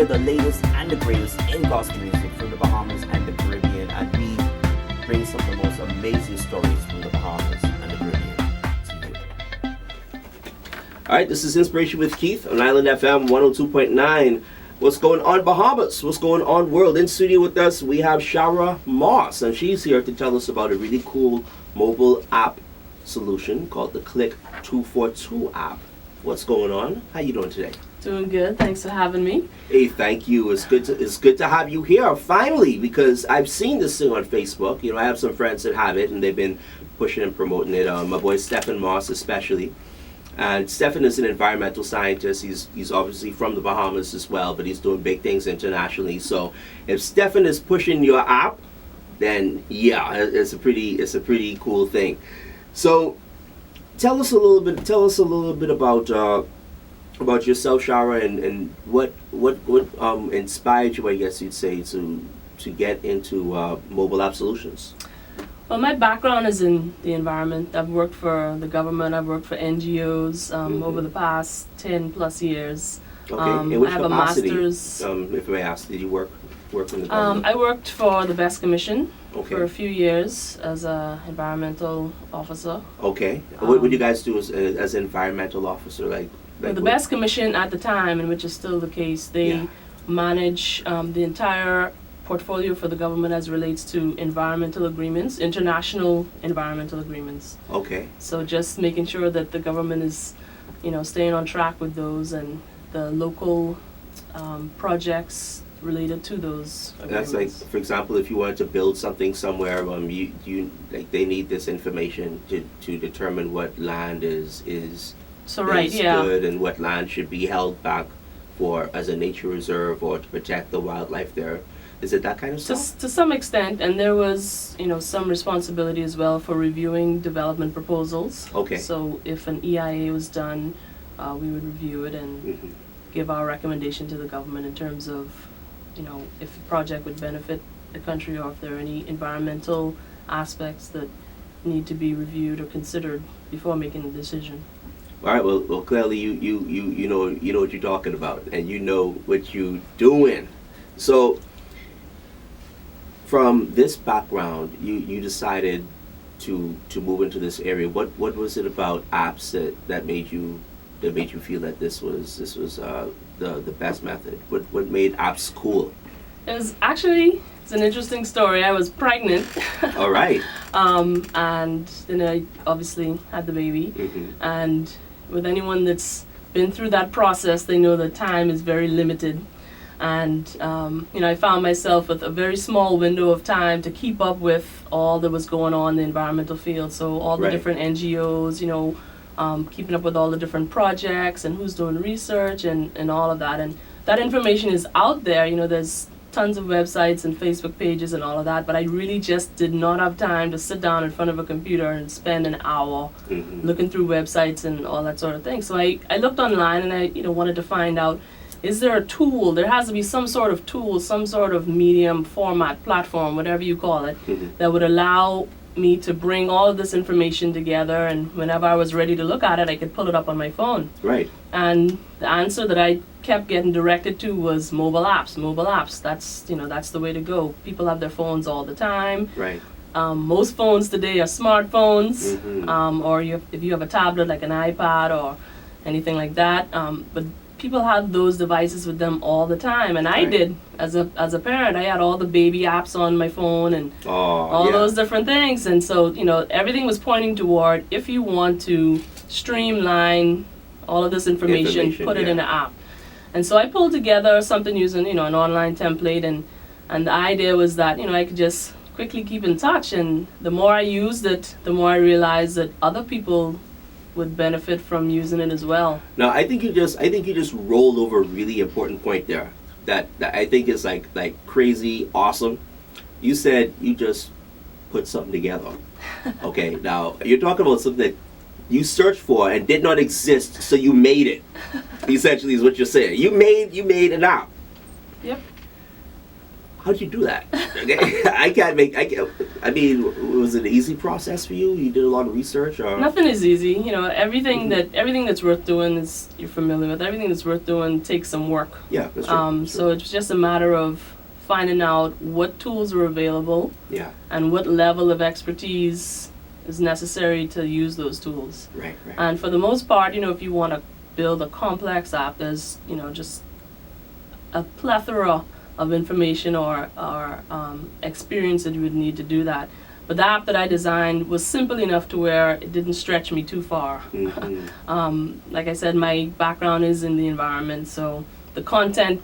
the latest and the greatest in gospel music from the Bahamas and the Caribbean, and we bring some of the most amazing stories from the Bahamas and the Caribbean to you. All right, this is Inspiration with Keith on Island FM 102.9. What's going on, Bahamas? What's going on, world? In studio with us, we have Sharrah Moss, and she's here to tell us about a really cool mobile app solution called the Click242 app. What's going on? How you doing today? Doing good. Thanks for having me. Hey, thank you. It's good to have you here finally, because I've seen this thing on Facebook. You know, I have some friends that have it, and they've been pushing and promoting it. My boy Sharrah Moss, especially. And Sharrah is an environmental scientist. He's obviously from the Bahamas as well, but he's doing big things internationally. So if Sharrah is pushing your app, then yeah, it's a pretty cool thing. So tell us a little bit about yourself, Sharrah, and what inspired you, I guess you'd say, to get into mobile app solutions. Well, my background is in the environment. I've worked for the government. I've worked for NGOs over the past 10 plus years. Okay. In which I have capacity, a master's. If I may ask, did you work in the government? I worked for the Best Commission Okay. for a few years as an environmental officer. Okay. What would you guys do as an environmental officer? Like The Best Commission at the time, and which is still the case, they manage the entire portfolio for the government as relates to environmental agreements, international environmental agreements. Okay. So just making sure that the government is, staying on track with those and the local projects related to those agreements. That's like, for example, if you wanted to build something somewhere, you like they need this information to determine what land is good and what land should be held back for as a nature reserve or to protect the wildlife there. Is it that kind of stuff? To some extent, and there was, some responsibility as well for reviewing development proposals. Okay. So if an EIA was done, we would review it and give our recommendation to the government in terms of, if the project would benefit the country or if there are any environmental aspects that need to be reviewed or considered before making a decision. All right. Well, clearly you know what you're talking about, and you know what you're doing. So, from this background, you decided to move into this area. What was it about apps that made you feel that this was the best method? What made apps cool? It's an interesting story. I was pregnant. All right. And then I obviously had the baby. And with anyone that's been through that process, they know that time is very limited. And, I found myself with a very small window of time to keep up with all that was going on in the environmental field. So all the different NGOs, keeping up with all the different projects and who's doing research and all of that. And that information is out there. There's tons of websites and Facebook pages and all of that, but I really just did not have time to sit down in front of a computer and spend an hour looking through websites and all that sort of thing. So I looked online and I wanted to find out, is there a tool? There has to be some sort of tool, some sort of medium, format, platform, whatever you call it, that would allow me to bring all of this information together, and whenever I was ready to look at it, I could pull it up on my phone. Right. And the answer that I kept getting directed to was mobile apps. Mobile apps. That's the way to go. People have their phones all the time. Right. Most phones today are smartphones, or if you have a tablet like an iPad or anything like that. But people had those devices with them all the time, and I did as a parent. I had all the baby apps on my phone and all those different things, and so everything was pointing toward, if you want to streamline all of this information, put it in an app. And so I pulled together something using an online template, and the idea was that I could just quickly keep in touch, and the more I used it, the more I realized that other people would benefit from using it as well. Now, I think you just rolled over a really important point there that I think is like crazy awesome. You said you just put something together. Okay, now you're talking about something that you searched for and did not exist, so you made it. Essentially, is what you're saying. You made an app. Yep. How'd you do that? Okay. I mean, was it an easy process for you? You did a lot of research, or Nothing is easy. You know, everything that's worth doing is you're familiar with. Everything that's worth doing takes some work. Yeah, that's true. So it's just a matter of finding out what tools are available. Yeah. And what level of expertise is necessary to use those tools. Right. And for the most part, you know, if you want to build a complex app, there's, you know, just a plethora of information or experience that you would need to do that. But the app that I designed was simple enough to where it didn't stretch me too far. Like I said, my background is in the environment, so the content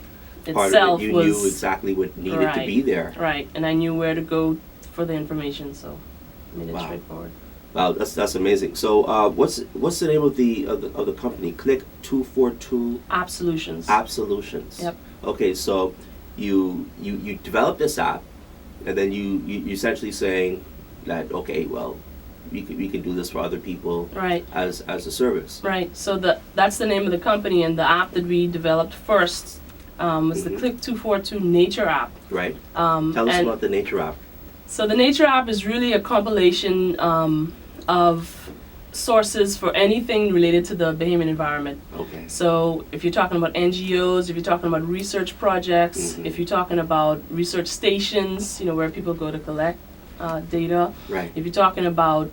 Part itself of it, you was knew exactly what needed to be there. Right, and I knew where to go for the information, so I made it straightforward. Wow, that's amazing. So, what's the name of the company? Click242 App Solutions. App Solutions. Yep. Okay, so you developed this app, and then you essentially saying that, okay, well, we can do this for other people, right, as a service. Right. So that's the name of the company, and the app that we developed first was the Click242 Nature App. Right. Tell us about the Nature App. So the Nature App is really a compilation of sources for anything related to the Bahamian environment. Okay. So if you're talking about NGOs, if you're talking about research projects, if you're talking about research stations, you know, where people go to collect data. Right. If you're talking about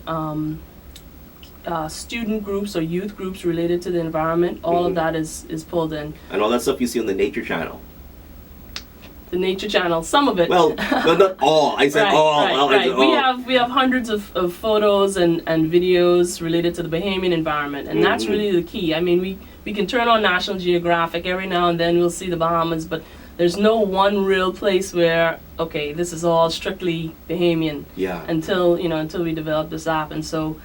student groups or youth groups related to the environment, all of that is pulled in. And all that stuff you see on the Nature Channel. The Nature Channel, some of it. Well, not all. I said all. Right. All. We have hundreds of photos and videos related to the Bahamian environment, and that's really the key. I mean, we can turn on National Geographic every now and then. We'll see the Bahamas, but there's no one real place where, okay, this is all strictly Bahamian. Yeah. Until we develop this app, and so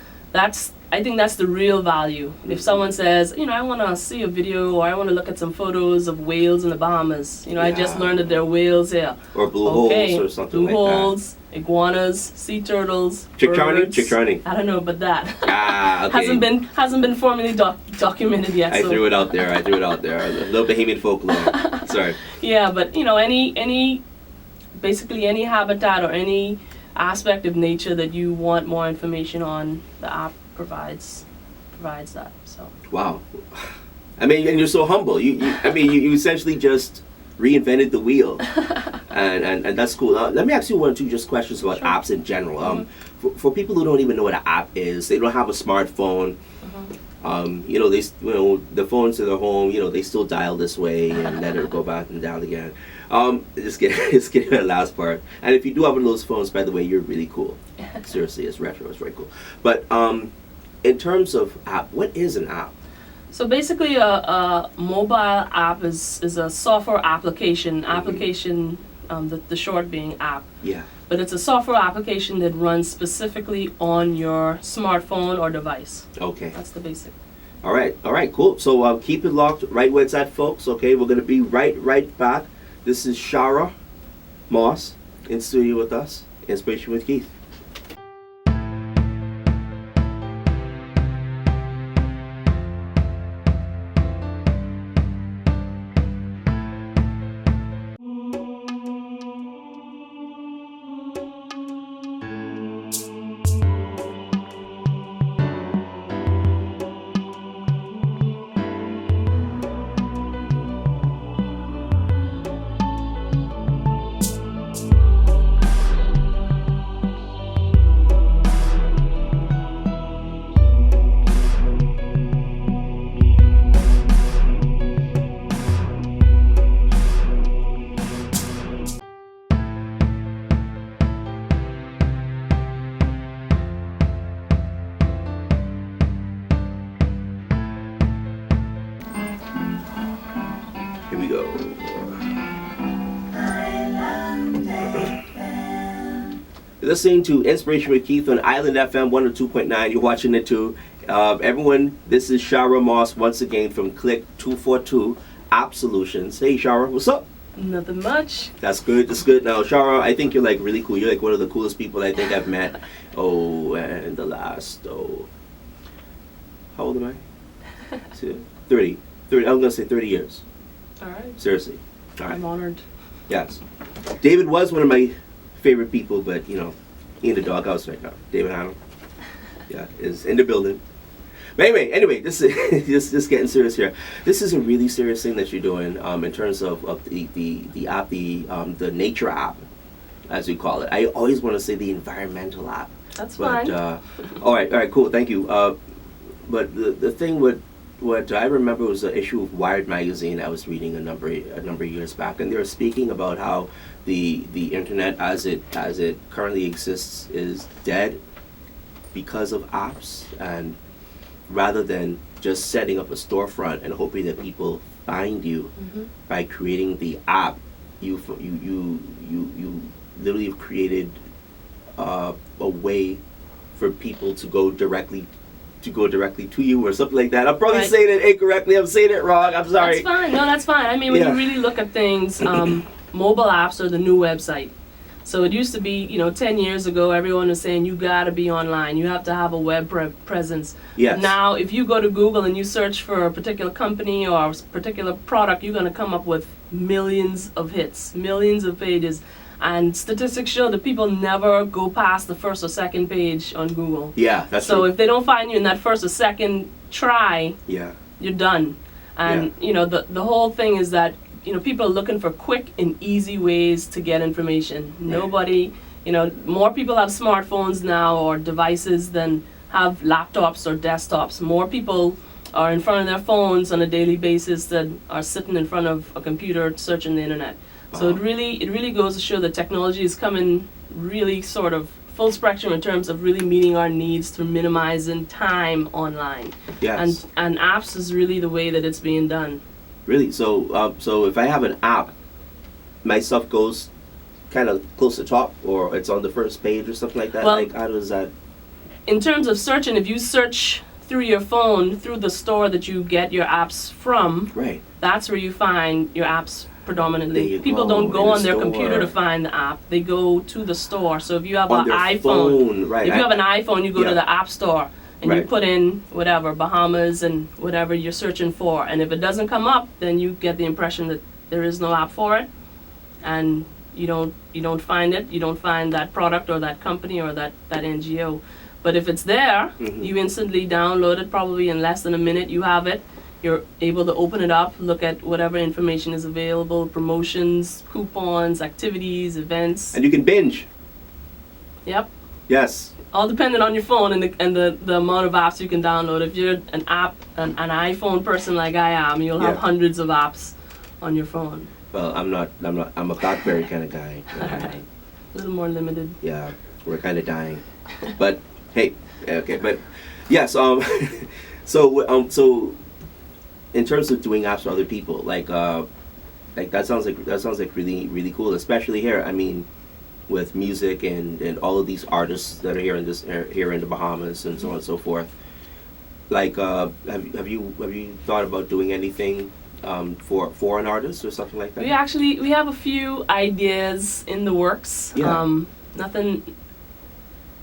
I think that's the real value. If someone says, you know, I want to see a video or I want to look at some photos of whales in the Bahamas, you know, I just learned that there are whales here. Or blue holes or something like that. Blue holes, iguanas, sea turtles, Chick birds. charning. I don't know about that. Okay. hasn't been formally documented yet. I threw it out there. A little Bahamian folklore. Sorry. Yeah, but you know, basically any habitat or any aspect of nature that you want more information on, the app provides that. So. Wow. I mean, and you're so humble. You essentially just reinvented the wheel, and that's cool. Let me ask you one or two just questions about apps in general. For people who don't even know what an app is, they don't have a smartphone. You know, the phones in their home, you know, they still dial this way and let it go back and down again. Just getting the last part. And if you do have one of those phones, by the way, you're really cool. Seriously, it's retro. It's very cool. But in terms of app, what is an app? So basically, a mobile app is a software application. The short being app. Yeah. But it's a software application that runs specifically on your smartphone or device. Okay. That's the basic. All right, cool. So keep it locked right where it's at, folks. Okay, we're gonna be right back. This is Sharrah Moss in studio with us. Inspiration with Keith. Here we go. You're listening to Inspiration with Keith on Island FM 102.9. You're watching it too. Everyone, this is Sharrah Moss once again from Click242 App Solutions. Hey Sharrah, what's up? Nothing much. That's good. Now, Sharrah, I think you're like really cool. You're like one of the coolest people I think I've met. And the last, how old am I? 30. I'm gonna say 30 years. All right. Seriously. All right. I'm honored. Yes. David was one of my favorite people, but he in the doghouse right now. David Hanna, is in the building. But anyway, this is just getting serious here. This is a really serious thing that you're doing in terms of the app, the Nature App, as we call it. I always want to say the environmental app. That's fine. All right, cool, thank you. But the thing with what I remember was an issue of Wired magazine I was reading a number of years back, and they were speaking about how the internet as it currently exists is dead because of apps, and rather than just setting up a storefront and hoping that people find you by creating the app, you literally have created a way for people to go directly to you or something like that. I'm probably saying it incorrectly. I'm saying it wrong. I'm sorry. That's fine. No, that's fine. I mean, when you really look at things, mobile apps are the new website. So it used to be, 10 years ago, everyone was saying you gotta be online. You have to have a web presence. Yes. Now, if you go to Google and you search for a particular company or a particular product, you're gonna come up with millions of hits, millions of pages. And statistics show that people never go past the first or second page on Google. Yeah, that's so true. if they don't find you in that first or second try, you're done. And the whole thing is that people are looking for quick and easy ways to get information. Nobody, more people have smartphones now or devices than have laptops or desktops. More people are in front of their phones on a daily basis than are sitting in front of a computer searching the internet. So it really goes to show that technology is coming really sort of full spectrum in terms of really meeting our needs through minimizing time online. Yes. And apps is really the way that it's being done. Really? So if I have an app, my stuff goes kind of close to the top, or it's on the first page or something like that? Well, like, how does that... In terms of searching, if you search through your phone, through the store that you get your apps from, that's where you find your apps predominantly. People don't go on their computer to find the app. They go to the store. So if you have an iPhone, if you have an iPhone, you go to the App Store and you put in whatever, Bahamas and whatever you're searching for. And if it doesn't come up, then you get the impression that there is no app for it, and you don't find it. You don't find that product or that company or that NGO. But if it's there, you instantly download it. Probably in less than a minute, you have it. You're able to open it up, look at whatever information is available, promotions, coupons, activities, events. And you can binge. Yep. Yes. All dependent on your phone and the amount of apps you can download. If you're an iPhone person like I am, you'll have hundreds of apps on your phone. Well, I'm not. I'm a BlackBerry kind of guy. All right. A little more limited. Yeah, we're kind of dying. But hey, okay. But yes. So in terms of doing apps for other people, like that sounds like really cool, especially here. I mean, with music and all of these artists that are here in the Bahamas and so on and so forth. Like, have you thought about doing anything for an artist or something like that? We have a few ideas in the works. Nothing.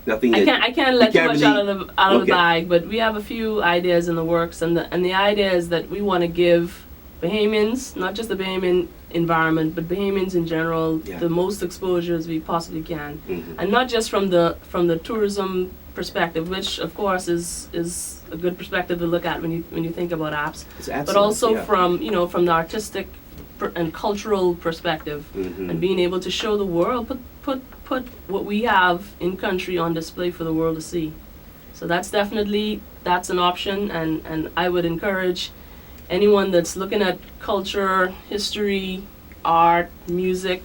I can't let too much out of the bag, but we have a few ideas in the works, and the idea is that we want to give Bahamians, not just the Bahamian environment, but Bahamians in general, the most exposure as we possibly can, and not just from the tourism perspective, which of course is a good perspective to look at when you think about apps, but also from the artistic and cultural perspective, and being able to show the world, put what we have in country on display for the world to see. So that's an option, and I would encourage anyone that's looking at culture, history, art, music,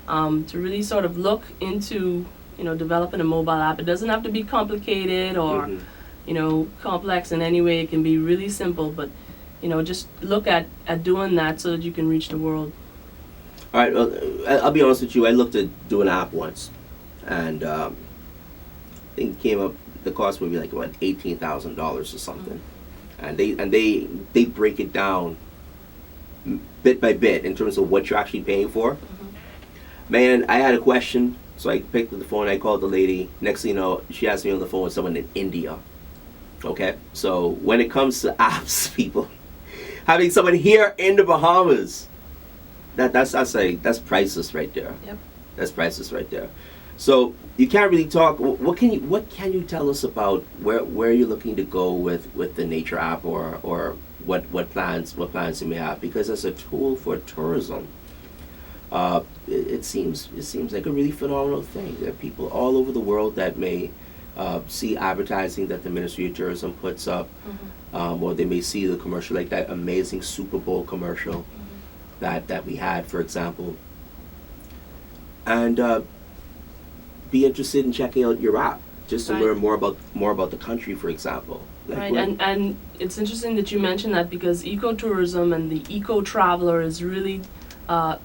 to really sort of look into developing a mobile app. It doesn't have to be complicated or complex in any way. It can be really simple, but just look at doing that so that you can reach the world. All right, well, I'll be honest with you. I looked at doing an app once, and I think it came up. The cost would be like what, $18,000 or something, and they break it down bit by bit in terms of what you're actually paying for. Man, I had a question, so I picked up the phone. I called the lady. Next thing you know, she asked me on the phone with someone in India. Okay, so when it comes to apps, people, having someone here in the Bahamas that's priceless right there. Yep. That's priceless right there. So you can't really talk. What can you tell us about where you're looking to go with the Nature App, or what plans you may have? Because as a tool for tourism, it seems like a really phenomenal thing. There are people all over the world that may see advertising that the Ministry of Tourism puts up, or they may see the commercial, like that amazing Super Bowl commercial that we had, for example, and be interested in checking out your app just to learn more about the country, for example. Like and it's interesting that you mentioned that, because ecotourism and the eco-traveler is really a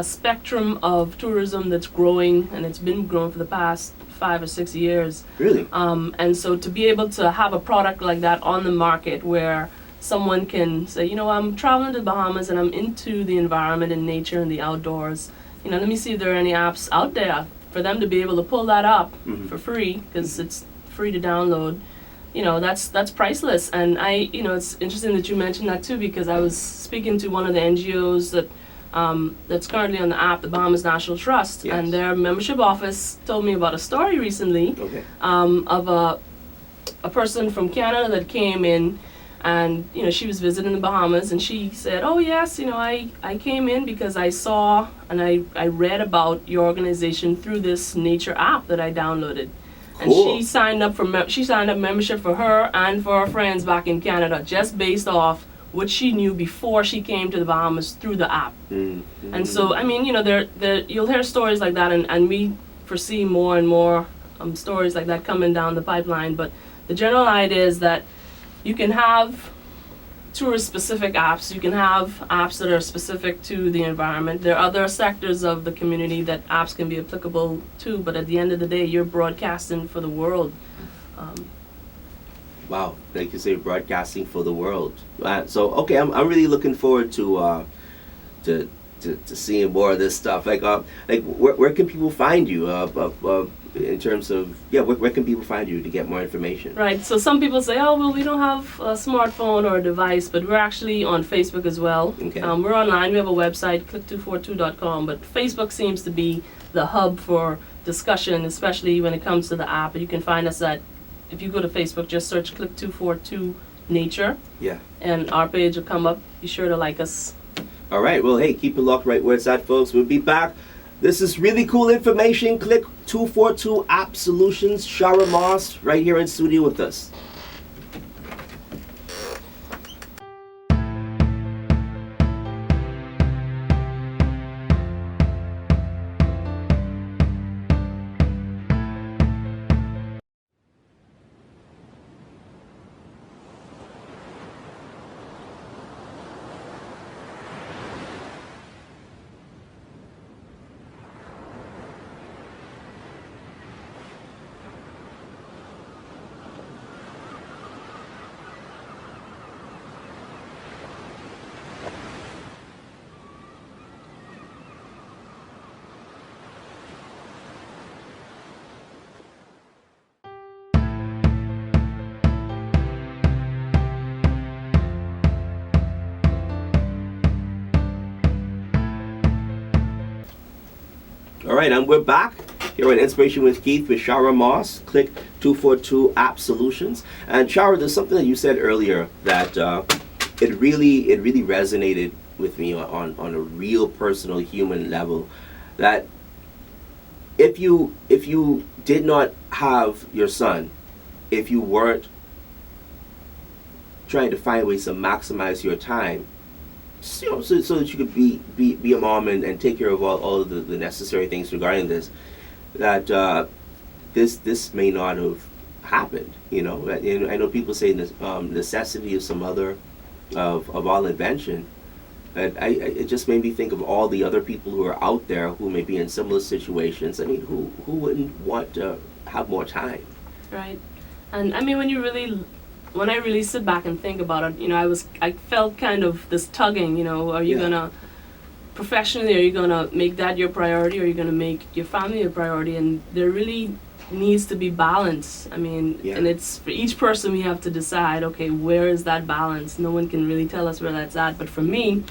spectrum of tourism that's growing, and it's been growing for the past 5 or 6 years. Really? And so to be able to have a product like that on the market, where someone can say, I'm traveling to the Bahamas and I'm into the environment and nature and the outdoors, let me see if there are any apps out there for them to be able to pull that up for free, because it's free to download. That's priceless. And it's interesting that you mentioned that too, because I was speaking to one of the NGOs that's currently on the app, the Bahamas National Trust, and their membership office told me about a story recently of a person from Canada that came in, and she was visiting the Bahamas, and she said, oh yes, I came in because I saw and I read about your organization through this nature app that I downloaded. And she signed up membership for her and for her friends back in Canada, just based off what she knew before she came to the Bahamas through the app. And so, you'll hear stories like that, and we foresee more and more stories like that coming down the pipeline. But the general idea is that you can have tourist-specific apps. You can have apps that are specific to the environment. There are other sectors of the community that apps can be applicable to, but at the end of the day, you're broadcasting for the world. Wow, like you say, broadcasting for the world. So, okay, I'm really looking forward to seeing more of this stuff. Like where can people find you? In terms of where can people find you to get more information? Right. So some people say, oh well, we don't have a smartphone or a device, but we're actually on Facebook as well. Okay. We're online. We have a website, Click242.com, but Facebook seems to be the hub for discussion, especially when it comes to the app. And you can find us if you go to Facebook, just search Click242 Nature. Yeah. And our page will come up. Be sure to like us. All right. Well, hey, keep it locked right where it's at, folks. We'll be back. This is really cool information. Click242 App Solutions, Sharrah Moss, right here in studio with us. All right, and we're back here on Inspiration with Keith with Sharrah Moss, Click242 App Solutions. And Sharrah, there's something that you said earlier that it really resonated with me on a real personal human level. That if you did not have your son, if you weren't trying to find ways to maximize your time, so that you could be a mom and take care of all of the necessary things regarding this, that this may not have happened. I know people say necessity is the mother of all invention. And it just made me think of all the other people who are out there who may be in similar situations. I mean, who wouldn't want to have more time? Right. And I mean, when I really sit back and think about it, I felt kind of this tugging, are you gonna, professionally, are you gonna make that your priority, or are you gonna make your family a priority? And there really needs to be balance. I mean, and it's for each person we have to decide, okay, where is that balance? No one can really tell us where that's at. But for me,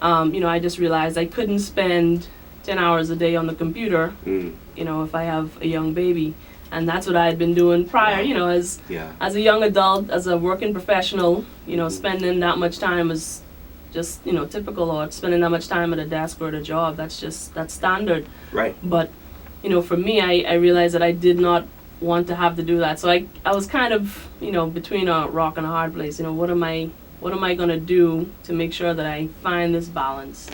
I just realized I couldn't spend 10 hours a day on the computer, if I have a young baby. And that's what I had been doing prior, as a young adult, as a working professional, spending that much time was just, typical, or spending that much time at a desk or at a job. That's standard. Right. But, for me, I realized that I did not want to have to do that. So I was kind of, between a rock and a hard place. What am I going to do to make sure that I find this balance?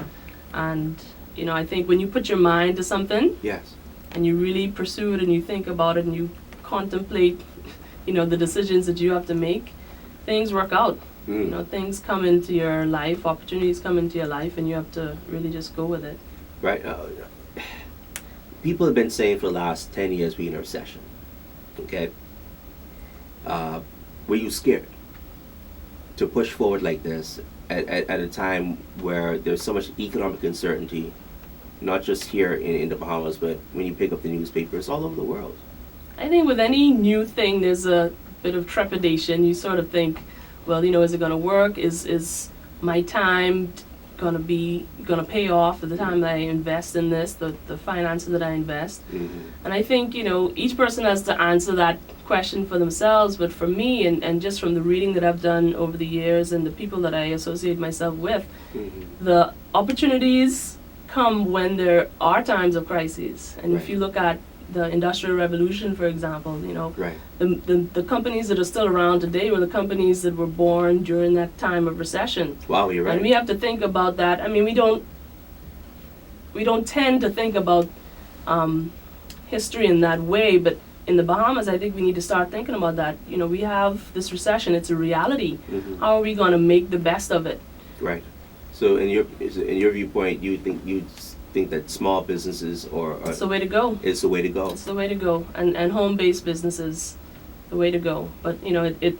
And, I think when you put your mind to something, yes, and you really pursue it and you think about it and you contemplate, the decisions that you have to make, things work out. Things come into your life, opportunities come into your life, and you have to really just go with it. Right. People have been saying for the last 10 years we're in a recession. Okay. Were you scared to push forward like this at a time where there's so much economic uncertainty, not just here in the Bahamas, but when you pick up the newspapers all over the world? I think with any new thing, there's a bit of trepidation. You sort of think, well, is it going to work? Is my time going to pay off at the time that I invest in this, the finances that I invest? And I think, each person has to answer that question for themselves. But for me, and just from the reading that I've done over the years and the people that I associate myself with, the opportunities come when there are times of crises. And if you look at the Industrial Revolution, for example, the companies that are still around today were the companies that were born during that time of recession. Wow, you're right. And we have to think about that. I mean, we don't tend to think about history in that way, but in the Bahamas, I think we need to start thinking about that. We have this recession; it's a reality. How are we going to make the best of it? Right. So, in your viewpoint, you think that small businesses it's the way to go. It's the way to go. It's the way to go, and home-based businesses, the way to go. But it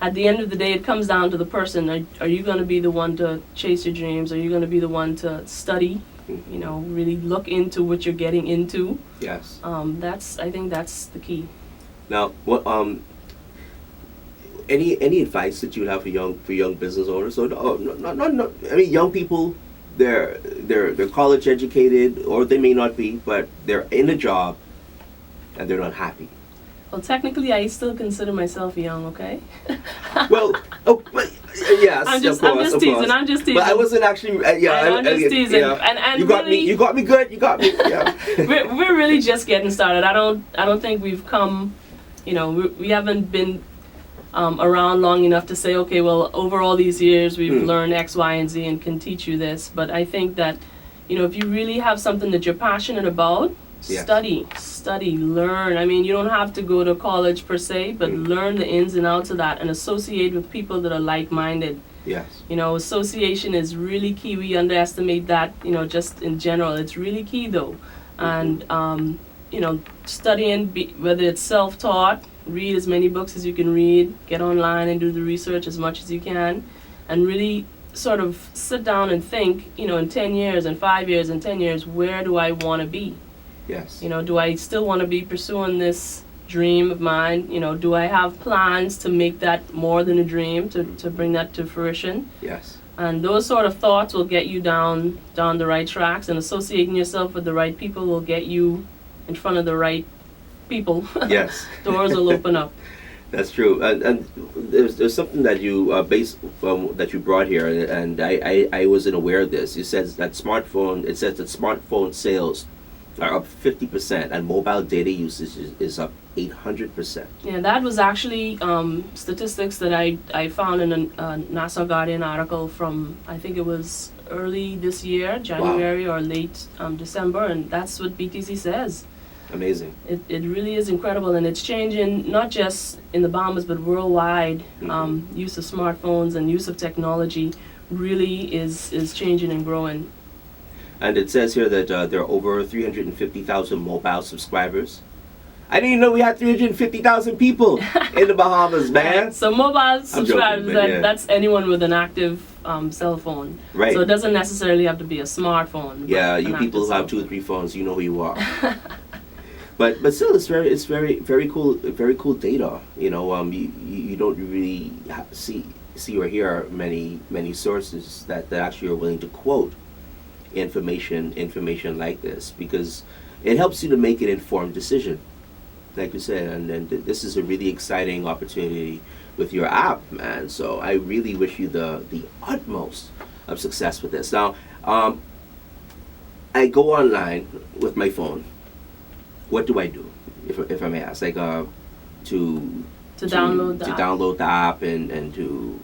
at the end of the day, it comes down to the person. Are you going to be the one to chase your dreams? Are you going to be the one to study? Really look into what you're getting into. Yes. I think that's the key. Now, what any advice that you have for young business owners? So, no. I mean, young people, they're college educated, or they may not be, but they're in a job and they're not happy. Well, technically, I still consider myself young. Okay. Well, yes, I'm just teasing. But I wasn't actually. I'm just teasing. Yeah. And you got really, me. You got me good. You got me. Yeah. we're really just getting started. I don't think we've come. We haven't been around long enough to say, okay, well, over all these years we've learned X, Y, and Z and can teach you this. But I think that, if you really have something that you're passionate about, study, learn. I mean, you don't have to go to college per se, but learn the ins and outs of that and associate with people that are like-minded. Yes. Association is really key. We underestimate that, just in general. It's really key, though. And, studying, whether it's self-taught, read as many books as you can read, get online and do the research as much as you can, and really sort of sit down and think, in 10 years and 5 years and 10 years, where do I want to be? Yes. Do I still want to be pursuing this dream of mine? Do I have plans to make that more than a dream, to bring that to fruition? Yes. And those sort of thoughts will get you down the right tracks, and associating yourself with the right people will get you in front of the right people. Yes. Doors will open up. That's true. And there's something that you that you brought here, and I wasn't aware of this. It says that smartphone sales are up 50%, and mobile data usage is up 800%. Yeah, that was actually statistics that I found in a Nassau Guardian article from, I think it was early this year, January or late December, and that's what BTC says. Amazing. It really is incredible, and it's changing not just in the Bahamas but worldwide. Use of smartphones and use of technology really is changing and growing. And it says here that there are over 350,000 mobile subscribers. I didn't even know we had 350,000 people in the Bahamas, man. So mobile subscribers, that's anyone with an active cell phone. Right. So it doesn't necessarily have to be a smartphone. Yeah, you people who have 2 or 3 phones, you know who you are. But still, it's very cool data. You don't really see see or hear many sources that actually are willing to quote information like this, because it helps you to make an informed decision, like you said. And this is a really exciting opportunity with your app, man. So I really wish you the utmost of success with this. Now, I go online with my phone. What do I do, if I may ask? Like to download the to app. download the app and to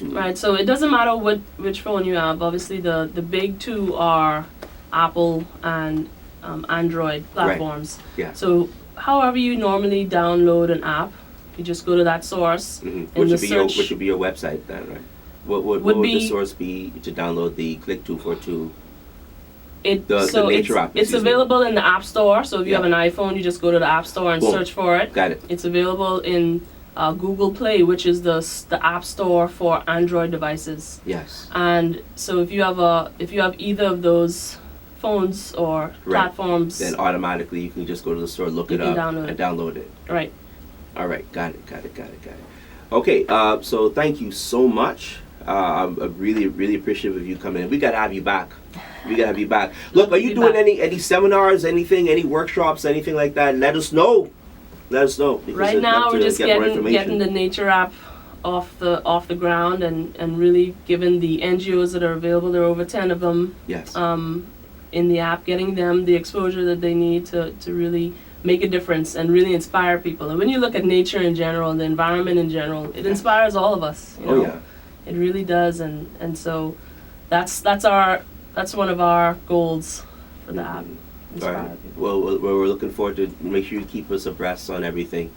Right, so it doesn't matter which phone you have. Obviously, the big two are Apple and Android platforms. Right. Yeah. So however you normally download an app, you just go to that source. Mm-hmm. In the Which search, would be your website then, right? What would the source be to download the Click242? The Nature App. It's available in the App Store. So if you have an iPhone, you just go to the App Store and search for it. Got it. It's available in Google Play, which is the App Store for Android devices. Yes. And so if you have either of those phones or platforms, then automatically you can just go to the store, look it up, and download it. Right. All right. Got it. Okay. So thank you so much. I'm really appreciative of you coming in. We gotta have you back. Look, are you doing any seminars, any workshops, anything like that? Let us know. Because right I'd now love we're to just get more information. getting the Nature App off the ground and really giving the NGOs that are available, there are over 10 of them. Yes. In the app, getting them the exposure that they need to really make a difference and really inspire people. And when you look at nature in general, the environment in general, it inspires all of us. You know? Oh yeah. It really does, and so that's one of our goals for the app. All right. Well, we're looking forward to make sure you keep us abreast on everything.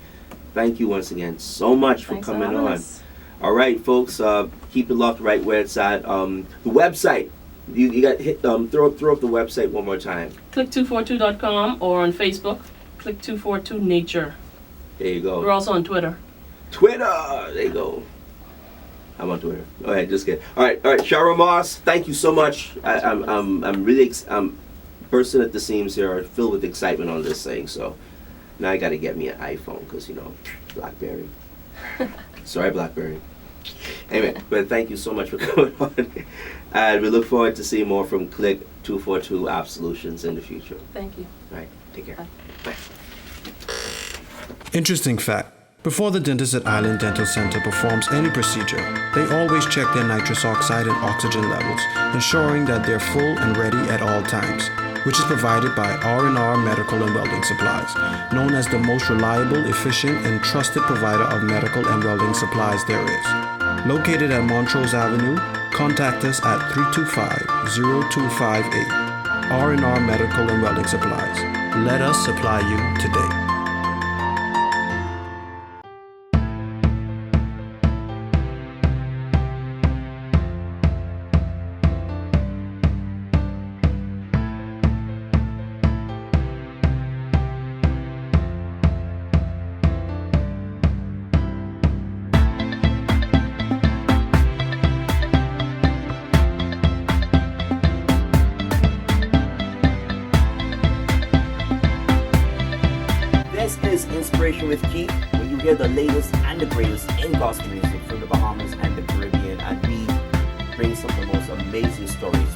Thank you once again so much for coming on. All right, folks, keep it locked right where it's at. The website, you got hit. Throw up the website one more time. Click242.com or on Facebook, Click242 Nature. There you go. We're also on Twitter. There you go. I'm on Twitter. All right, just kidding. All right, Sharrah Moss, thank you so much. I'm really bursting at the seams here, filled with excitement on this thing. So now I got to get me an iPhone because BlackBerry. Sorry, BlackBerry. Anyway, but thank you so much for coming on, and we look forward to seeing more from Click242 App Solutions in the future. Thank you. All right, take care. Bye. Interesting fact. Before the dentist at Island Dental Center performs any procedure, they always check their nitrous oxide and oxygen levels, ensuring that they're full and ready at all times, which is provided by R&R Medical and Welding Supplies, known as the most reliable, efficient, and trusted provider of medical and welding supplies there is. Located at Montrose Avenue, contact us at 325-0258. R&R Medical and Welding Supplies. Let us supply you today. This is Inspiration with Keith, where you hear the latest and the greatest in gospel music from the Bahamas and the Caribbean, and we bring some of the most amazing stories